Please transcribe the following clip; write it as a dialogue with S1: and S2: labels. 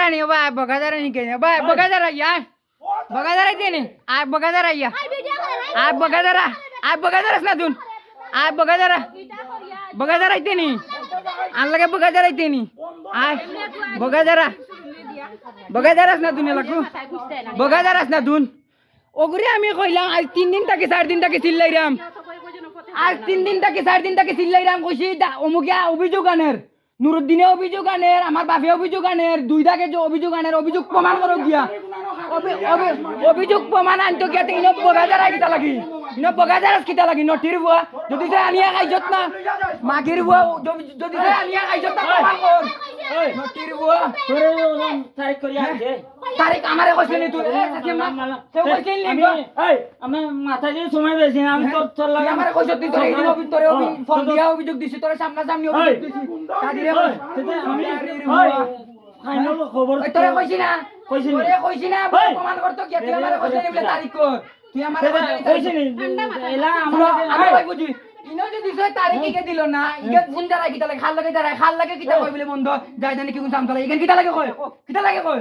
S1: नहीं बा बगादारा नहीं कहने बा बगादारा यार बगादारा देने आप बगादारा या आप बगादारा ना दून आप बगादारा देनी आन लगे बगादारा देनी आप बगादारा ना दूने लगू बगादारा ना दून ओगरे आमी कइलाम आज 3 दिन तक 4 दिन तक চিল্লাইরাম आज 3 दिन तक 4 दिन तक চিল্লাইরাম কইছি অমুকিয়া অভিযোগ আনের নুরুদ্দিনে অভিযোগ আনের আমার বাপে অভিযোগ আনের দুই দাগে যে অভিযোগ আনের অভিযোগ প্রমাণ করো গিয়া অভিযোগ প্রমাণ আনতো গিয়া ইনো বগাদারা কিতা লাগি ইনো বগাদারা কিতা লাগি নটির বুয়া যদি সে আনিয়া খাইছত না মাগির বুয়া যদি সে আনিয়া খাইছত না প্রমাণ কর নটির বুয়া
S2: তোরে তারিখ করিয়া দে
S1: তারিখ আমারে কইছিলি তুই সে কইছিলি নি
S2: এই আমি মাথা দিয়ে সময় বেশি না আমি তোর লাগা
S1: আমারে কইছত তুই তোরে এই তোরে ফোন দিয়া অভিযোগ দিছি তোরে সামনা সামনি অভিযোগ দিছি কাদিরে কই
S2: আমি ফাইনাল খবর
S1: তোরে কইছি না
S2: কইছিনি
S1: তোরে কইছি না প্রমাণ করতে কি তুই আমারে কইছিলি বলে তারিখ কর তুই আমারে
S2: কইছিনি এলা
S1: আমরা কই বুঝি ইনো যদি সে তারিখে কে দিল না ইগে ফোন দ্বারা কিতা লাগে খাল লাগে কিতা কই বলে বন্ধ যাই জানি কি কোন সামতলা ইগে কিতা লাগে কই